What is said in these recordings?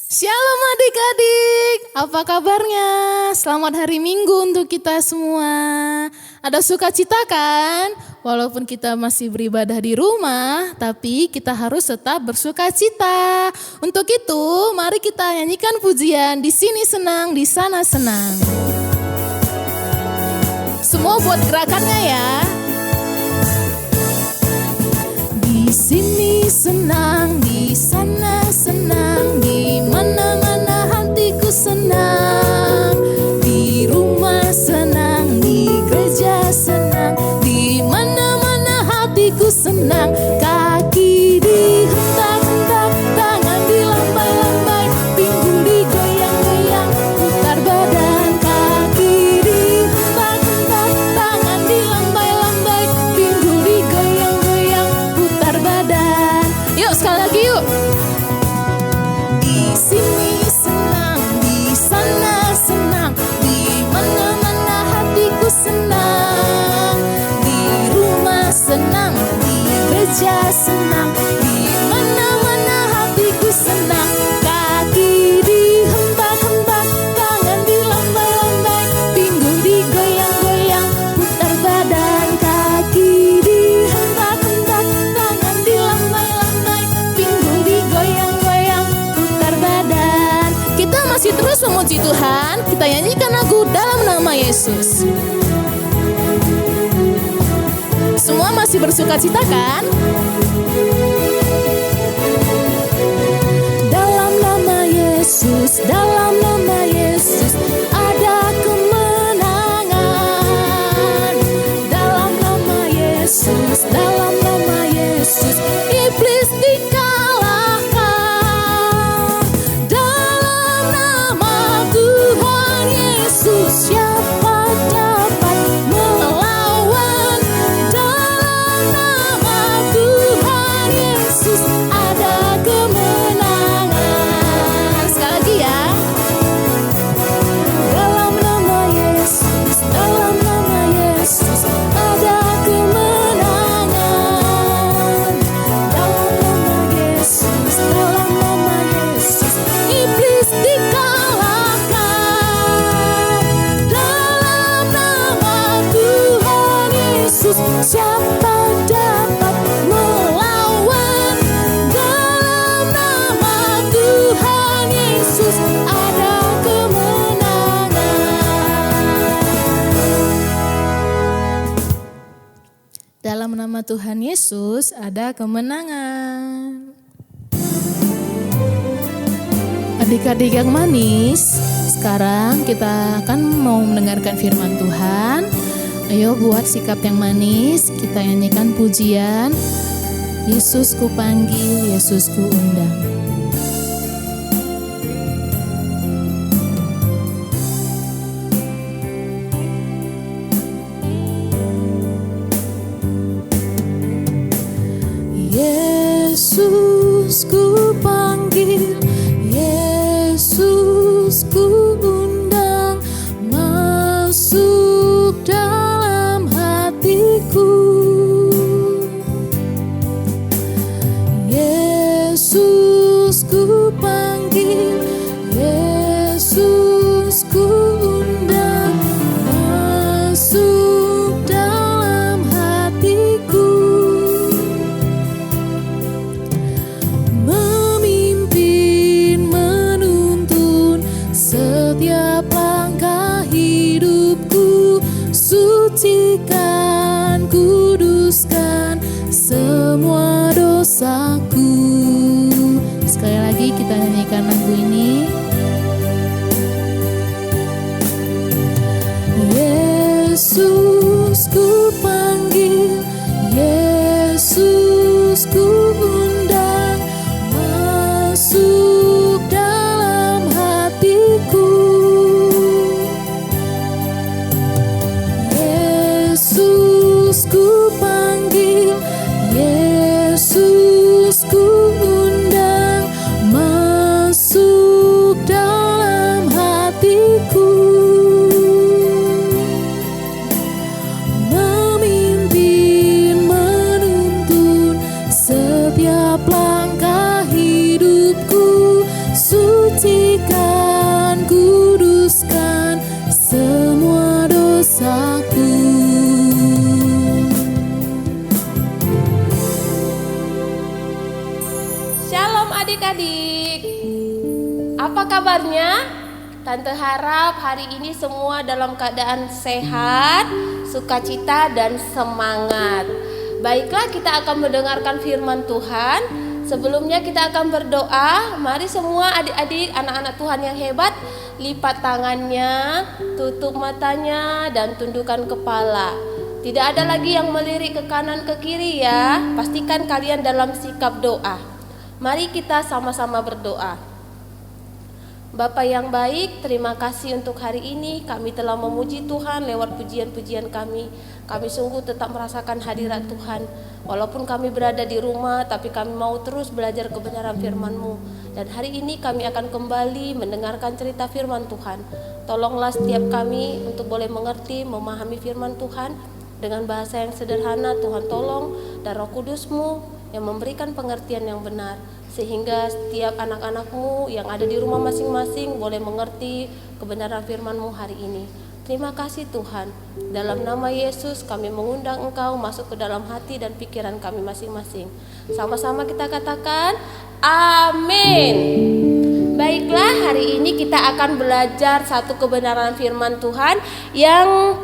Shalom adik-adik, apa kabarnya? Selamat hari Minggu untuk kita semua. Ada sukacita kan? Walaupun kita masih beribadah di rumah, tapi kita harus tetap bersukacita. Untuk itu, mari kita nyanyikan pujian di sini senang, di sana senang. Semua buat gerakannya ya. Di sini senang, di sana senang, di mana-mana hatiku senang. Di rumah senang, di gereja senang, di mana-mana hatiku senang. Kaki dihentak-hentak, tangan dilambai-lambai, pinggul digoyang-goyang, putar badan. Kaki dihentak-hentak, tangan dilambai-lambai, pinggul digoyang-goyang, putar badan. Yuk sekali lagi yuk. Di sini senang, di sana senang, di mana-mana hatiku senang. Di rumah senang, di gereja senang, di mana-mana hatiku senang. Kaki dihentak-hentak, tangan dilambai-lambai, pinggul digoyang-goyang, putar badan. Kaki dihentak-hentak, tangan dilambai-lambai, pinggul digoyang-goyang, putar badan. Kita masih terus memuji Tuhan, kita nyanyikan lagu dalam nama Yesus. Semua masih bersukacita kan? Dalam nama Yesus, dalam nama Yesus ada kemenangan. Dalam nama Yesus, dalam nama Yesus iblis dikalahkan. Dalam nama Tuhan Yesus siapa dapat melawan? Dalam nama Tuhan Yesus ada kemenangan. Sekali lagi ya. Dalam nama Yesus, dalam nama Yesus ada kemenangan. Dalam nama Yesus, dalam nama Yesus iblis dikalahkan. Dalam nama Tuhan Yesus siapa dapat melawan? Dalam nama Tuhan Yesus ada kemenangan. Dalam nama Tuhan Yesus ada kemenangan. Adik-adik yang manis, sekarang kita akan mau mendengarkan firman Tuhan. Ayo buat sikap yang manis, kita nyanyikan pujian Yesus ku panggil, Yesus ku undang. Yesus ku panggil, Yesus ku undang, masuk dalam hatiku. Yesus ku panggil, Yesus ku undang, masuk dalam hatiku. Memimpin, menuntun setiap langkah hidupku, sucikan, kuduskan semua dosaku. Sekali lagi kita nyanyikan lagu ini. Yesus ku panggil, Yesus ku undang, masuk dalam hatiku. Yesus ku panggil, Yesus ku undang, masuk Shalom adik-adik. Apa kabarnya? Tante harap hari ini semua dalam keadaan sehat, sukacita dan semangat. Baiklah, kita akan mendengarkan firman Tuhan. Sebelumnya kita akan berdoa. Mari semua adik-adik, anak-anak Tuhan yang hebat, lipat tangannya, tutup matanya dan tundukkan kepala. Tidak ada lagi yang melirik ke kanan ke kiri ya. Pastikan kalian dalam sikap doa. Mari kita sama-sama berdoa. Bapa yang baik, terima kasih untuk hari ini. Kami telah memuji Tuhan lewat pujian-pujian kami. Kami sungguh tetap merasakan hadirat Tuhan. Walaupun kami berada di rumah, tapi kami mau terus belajar kebenaran firman-Mu. Dan hari ini kami akan kembali mendengarkan cerita firman Tuhan. Tolonglah setiap kami untuk boleh mengerti, memahami firman Tuhan dengan bahasa yang sederhana. Tuhan tolong, dan Roh Kudus-Mu yang memberikan pengertian yang benar, sehingga setiap anak-anak-Mu yang ada di rumah masing-masing boleh mengerti kebenaran firman-Mu hari ini. Terima kasih Tuhan. Dalam nama Yesus kami mengundang Engkau masuk ke dalam hati dan pikiran kami masing-masing. Sama-sama kita katakan amin. Baiklah, hari ini kita akan belajar satu kebenaran firman Tuhan yang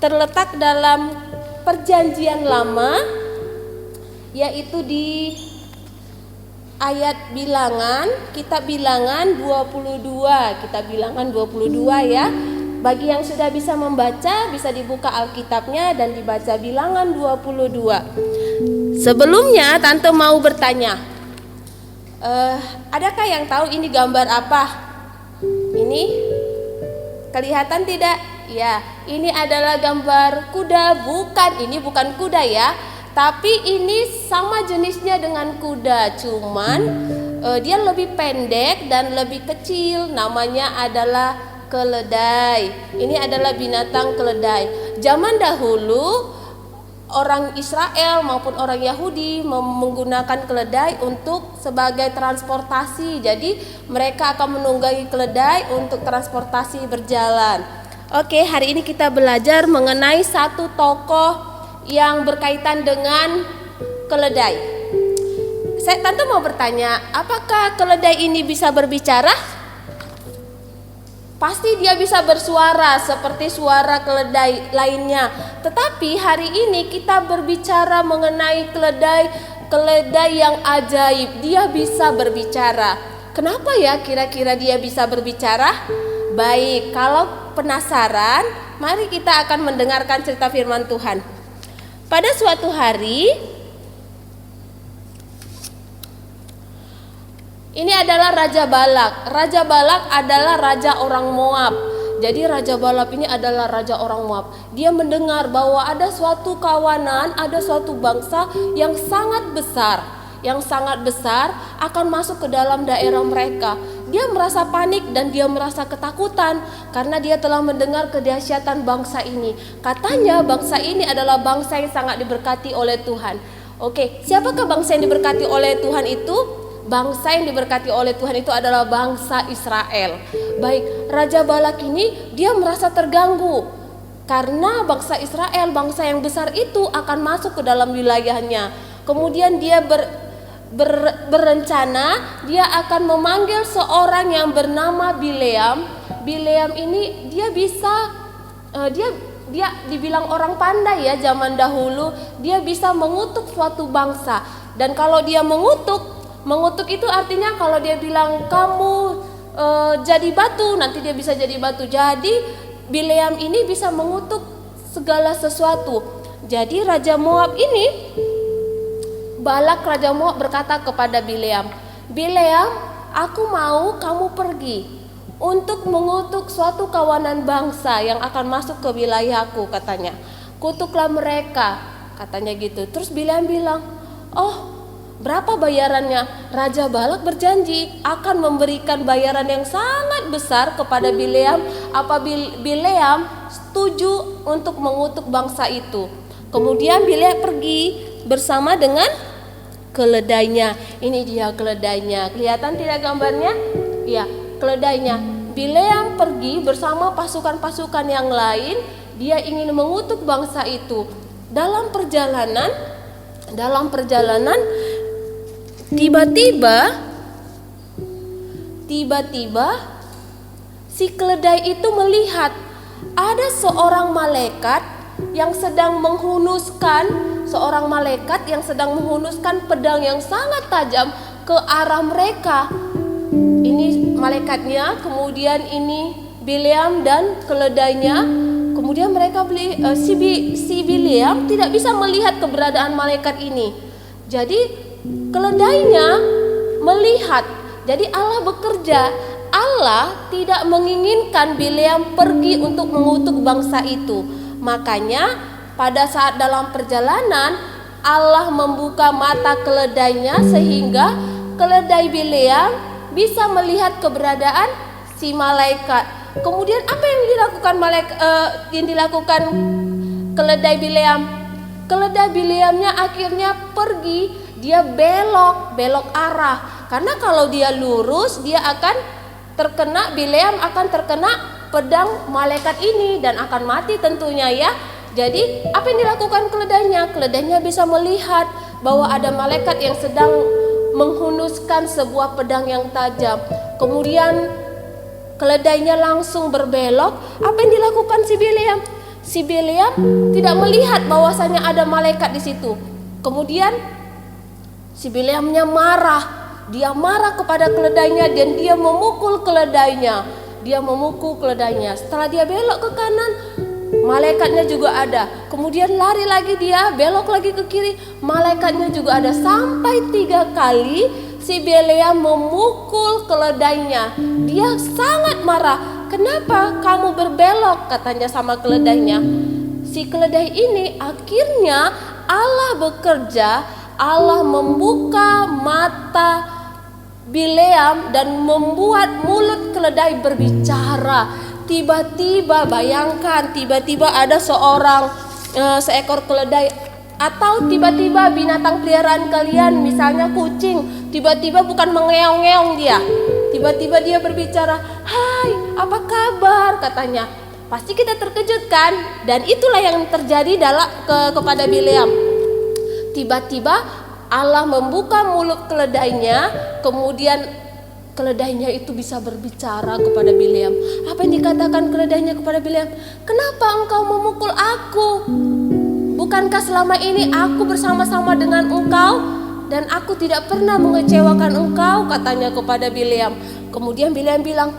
terletak dalam Perjanjian Lama, yaitu di ayat Bilangan, kitab Bilangan 22, kitab Bilangan 22 ya. Bagi yang sudah bisa membaca, bisa dibuka Alkitabnya dan dibaca Bilangan 22. Sebelumnya Tante mau bertanya, adakah yang tahu ini gambar apa? Ini kelihatan tidak? Ya, ini adalah gambar kuda. Bukan, ini bukan kuda ya, tapi ini sama jenisnya dengan kuda, cuman dia lebih pendek dan lebih kecil. Namanya adalah keledai. Ini adalah binatang keledai. Zaman dahulu orang Israel maupun orang Yahudi menggunakan keledai untuk sebagai transportasi. Jadi mereka akan menunggangi keledai untuk transportasi berjalan. Oke, hari ini kita belajar mengenai satu tokoh yang berkaitan dengan keledai. Tante mau bertanya, apakah keledai ini bisa berbicara? Pasti dia bisa bersuara seperti suara keledai lainnya. Tetapi hari ini kita berbicara mengenai keledai yang ajaib. Dia bisa berbicara. Kenapa ya kira-kira dia bisa berbicara? Baik, kalau penasaran, mari kita akan mendengarkan cerita firman Tuhan. Pada suatu hari, ini adalah Raja Balak. Raja Balak adalah raja orang Moab. Jadi Raja Balak ini adalah raja orang Moab. Dia mendengar bahwa ada suatu kawanan, ada suatu bangsa yang sangat besar akan masuk ke dalam daerah mereka. Dia merasa panik dan dia merasa ketakutan karena dia telah mendengar kedahsyatan bangsa ini. Katanya bangsa ini adalah bangsa yang sangat diberkati oleh Tuhan. Oke, siapakah bangsa yang diberkati oleh Tuhan itu? Bangsa yang diberkati oleh Tuhan itu adalah bangsa Israel. Baik, Raja Balak ini dia merasa terganggu karena bangsa Israel, bangsa yang besar itu akan masuk ke dalam wilayahnya. Kemudian dia berencana dia akan memanggil seorang yang bernama Bileam. Bileam ini dia bisa dia dibilang orang pandai ya zaman dahulu. Dia bisa mengutuk suatu bangsa. Dan kalau dia mengutuk itu artinya kalau dia bilang kamu jadi batu, nanti dia bisa jadi batu. Jadi Bileam ini bisa mengutuk segala sesuatu. Jadi Raja Moab ini, Balak Raja Moab berkata kepada Bileam, Bileam, aku mau kamu pergi untuk mengutuk suatu kawanan bangsa yang akan masuk ke wilayahku, katanya. Kutuklah mereka, katanya gitu. Terus Bileam bilang, oh berapa bayarannya? Raja Balak berjanji akan memberikan bayaran yang sangat besar kepada Bileam apabila Bileam setuju untuk mengutuk bangsa itu. Kemudian Bileam pergi bersama dengan keledainya. Ini dia keledainya. Kelihatan tidak gambarnya? Ya, keledainya. Bileam pergi bersama pasukan-pasukan yang lain. Dia ingin mengutuk bangsa itu. Dalam perjalanan Tiba-tiba si keledai itu melihat ada seorang malaikat yang sedang menghunuskan pedang yang sangat tajam ke arah mereka. Ini malaikatnya, kemudian ini Bileam dan keledainya. Kemudian mereka si Bileam tidak bisa melihat keberadaan malaikat ini. Jadi keledainya melihat. Jadi Allah bekerja. Allah tidak menginginkan Bileam pergi untuk mengutuk bangsa itu. Makanya pada saat dalam perjalanan Allah membuka mata keledainya sehingga keledai Bileam bisa melihat keberadaan si malaikat. Kemudian apa yang dilakukan keledai Bileam? Keledai Bileamnya akhirnya pergi, dia belok arah. Karena kalau dia lurus Bileam akan terkena pedang malaikat ini dan akan mati tentunya ya. Jadi apa yang dilakukan keledainya? Keledainya bisa melihat bahwa ada malaikat yang sedang menghunuskan sebuah pedang yang tajam. Kemudian keledainya langsung berbelok. Apa yang dilakukan si Bileam? Si Bileam tidak melihat bahwasanya ada malaikat di situ. Kemudian si Bileamnya marah. Dia marah kepada keledainya dan dia memukul keledainya. Setelah dia belok ke kanan, malaikatnya juga ada. Kemudian lari lagi dia, belok lagi ke kiri, malaikatnya juga ada. Sampai 3 kali si Bileam memukul keledainya. Dia sangat marah. Kenapa kamu berbelok? Katanya sama keledainya. Si keledai ini akhirnya Allah bekerja. Allah membuka mata Bileam dan membuat mulut keledai berbicara. Tiba-tiba ada seekor keledai, atau tiba-tiba binatang peliharaan kalian, misalnya kucing, tiba-tiba bukan mengeong-ngeong dia. Tiba-tiba dia berbicara, "Hai, apa kabar?" katanya. Pasti kita terkejut kan? Dan itulah yang terjadi kepada Bileam. Tiba-tiba Allah membuka mulut keledainya, kemudian keledainya itu bisa berbicara kepada Bileam. Apa yang dikatakan keledainya kepada Bileam? "Kenapa engkau memukul aku? Bukankah selama ini aku bersama-sama dengan engkau dan aku tidak pernah mengecewakan engkau?" katanya kepada Bileam. Kemudian Bileam bilang,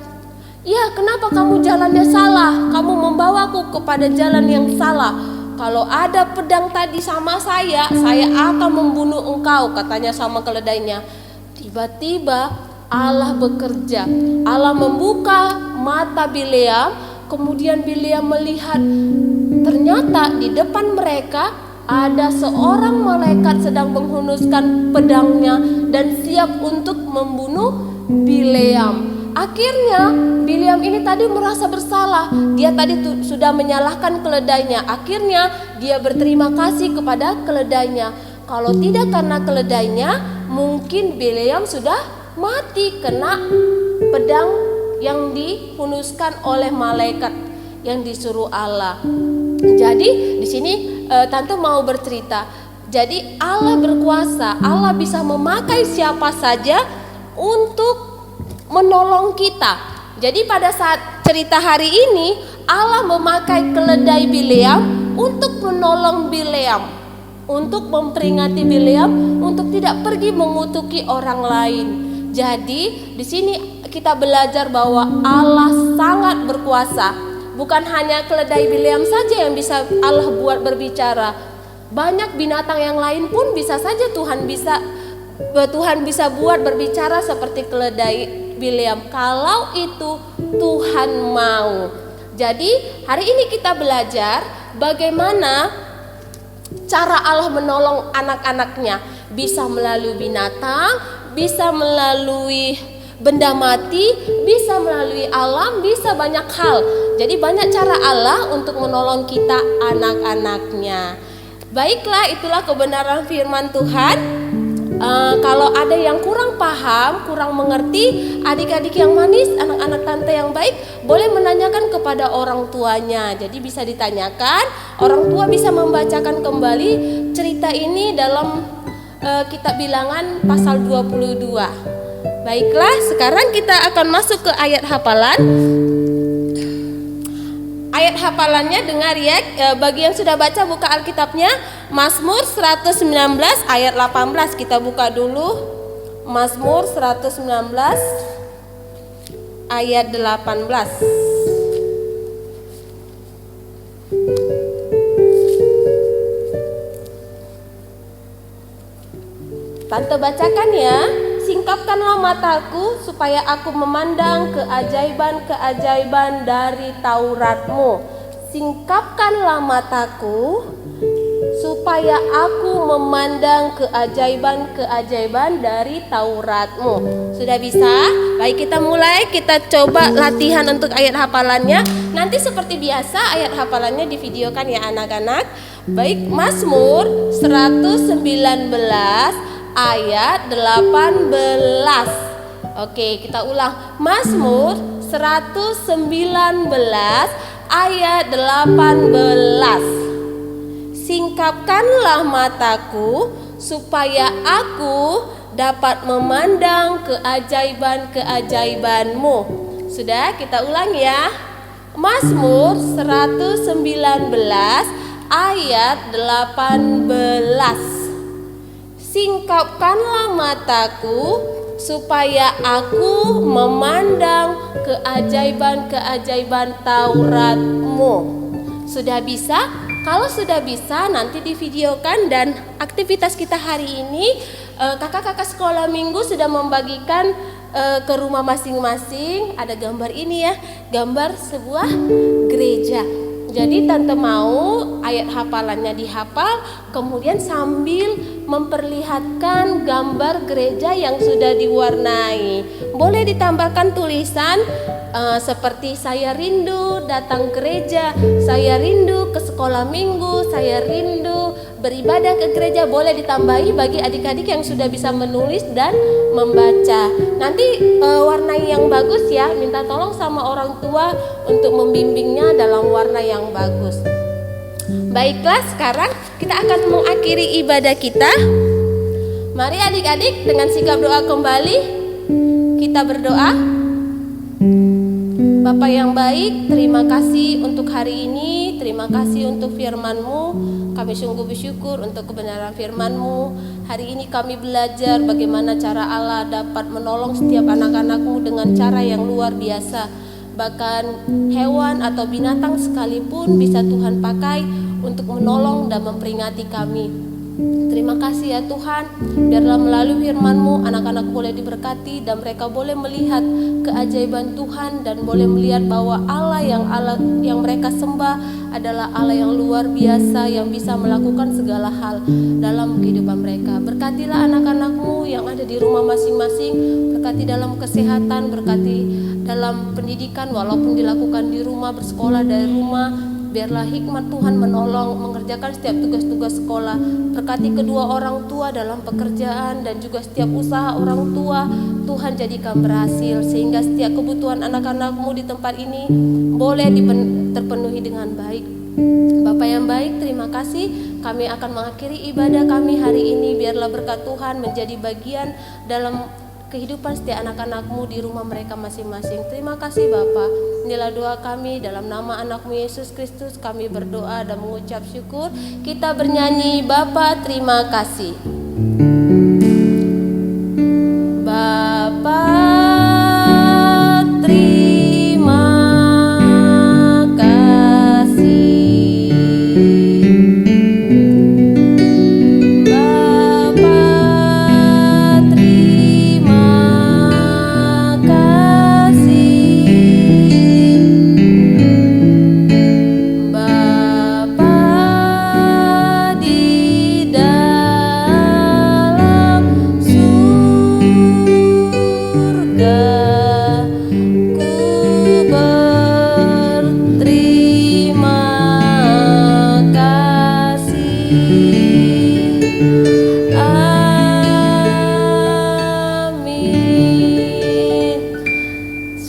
"Ya, kenapa kamu jalannya salah? Kamu membawaku kepada jalan yang salah. Kalau ada pedang tadi sama saya akan membunuh engkau," katanya sama keledainya. Tiba-tiba Allah bekerja. Allah membuka mata Bileam. Kemudian Bileam melihat ternyata di depan mereka ada seorang malaikat sedang menghunuskan pedangnya dan siap untuk membunuh Bileam. Akhirnya Bileam ini tadi merasa bersalah. Dia tadi sudah menyalahkan keledainya. Akhirnya dia berterima kasih kepada keledainya. Kalau tidak karena keledainya, mungkin Bileam sudah mati kena pedang yang dihunuskan oleh malaikat yang disuruh Allah. Jadi di sini tante mau bercerita. Jadi Allah berkuasa. Allah bisa memakai siapa saja untuk menolong kita. Jadi pada saat cerita hari ini Allah memakai keledai Bileam untuk menolong Bileam, untuk memperingati Bileam untuk tidak pergi mengutuki orang lain. Jadi di sini kita belajar bahwa Allah sangat berkuasa. Bukan hanya keledai Bileam saja yang bisa Allah buat berbicara. Banyak binatang yang lain pun bisa saja Tuhan bisa buat berbicara seperti keledai Bileam kalau itu Tuhan mau. Jadi hari ini kita belajar bagaimana cara Allah menolong anak-anaknya. Bisa melalui binatang, bisa melalui benda mati, bisa melalui alam, bisa banyak hal. Jadi banyak cara Allah untuk menolong kita anak-anaknya. Baiklah, itulah kebenaran firman Tuhan. Kalau ada yang kurang paham, kurang mengerti, adik-adik yang manis, anak-anak tante yang baik, boleh menanyakan kepada orang tuanya. Jadi bisa ditanyakan, orang tua bisa membacakan kembali cerita ini dalam kitab Bilangan pasal 22. Baiklah, sekarang kita akan masuk ke ayat hafalan. Ayat hafalannya dengar ya, bagi yang sudah baca buka Alkitabnya. Mazmur 119 ayat 18, kita buka dulu. Mazmur 119 ayat 18. Tante bacakan ya. Singkapkanlah mataku supaya aku memandang keajaiban-keajaiban dari Tauratmu. Singkapkanlah mataku supaya aku memandang keajaiban-keajaiban dari Tauratmu. Sudah bisa? Baik, kita mulai. Kita coba latihan untuk ayat hafalannya. Nanti seperti biasa ayat hafalannya divideokan ya anak-anak. Baik, Mazmur 119 ayat 18. Oke, kita ulang. Mazmur 119 ayat 18. Singkapkanlah mataku supaya aku dapat memandang keajaiban-keajaiban-Mu. Sudah, kita ulang ya. Mazmur 119 ayat 18. Singkapkanlah mataku supaya aku memandang keajaiban-keajaiban Taurat-Mu. Sudah bisa? Kalau sudah bisa nanti divideokan. Dan aktivitas kita hari ini, kakak-kakak sekolah minggu sudah membagikan ke rumah masing-masing. Ada gambar ini ya, gambar sebuah gereja. Jadi tante mau ayat hafalannya dihafal, kemudian sambil memperlihatkan gambar gereja yang sudah diwarnai. Boleh ditambahkan tulisan seperti saya rindu datang gereja, saya rindu ke sekolah minggu, saya rindu beribadah ke gereja. Boleh ditambahi bagi adik-adik yang sudah bisa menulis dan membaca. Nanti warnai yang bagus ya, minta tolong sama orang tua untuk membimbingnya dalam warna yang bagus. Baiklah, sekarang kita akan mengakhiri ibadah kita. Mari adik-adik dengan sikap doa kembali kita berdoa. Bapa yang baik, terima kasih untuk hari ini, terima kasih untuk firman-Mu. Kami sungguh bersyukur untuk kebenaran firman-Mu. Hari ini kami belajar bagaimana cara Allah dapat menolong setiap anak-anak-Mu dengan cara yang luar biasa. Bahkan hewan atau binatang sekalipun bisa Tuhan pakai untuk menolong dan memperingati kami. Terima kasih ya Tuhan, biarlah melalui firman-Mu anak-anak boleh diberkati dan mereka boleh melihat keajaiban Tuhan dan boleh melihat bahwa Allah yang mereka sembah adalah Allah yang luar biasa yang bisa melakukan segala hal dalam kehidupan mereka. Berkatilah anak-anak-Mu yang ada di rumah masing-masing, berkati dalam kesehatan, berkati dalam pendidikan walaupun dilakukan di rumah, bersekolah dari rumah. Biarlah hikmat Tuhan menolong mengerjakan setiap tugas-tugas sekolah. Berkati kedua orang tua dalam pekerjaan dan juga setiap usaha orang tua. Tuhan jadikan berhasil sehingga setiap kebutuhan anak-anak-Mu di tempat ini boleh terpenuhi dengan baik. Bapa yang baik, terima kasih. Kami akan mengakhiri ibadah kami hari ini. Biarlah berkat Tuhan menjadi bagian dalam kehidupan setiap anak-anak-Mu di rumah mereka masing-masing. Terima kasih Bapa. Inilah doa kami dalam nama anak-Mu Yesus Kristus. Kami berdoa dan mengucap syukur. Kita bernyanyi, Bapa terima kasih. Bapa terima kasih.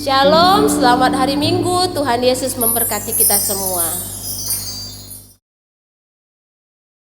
Shalom, selamat hari Minggu. Tuhan Yesus memberkati kita semua.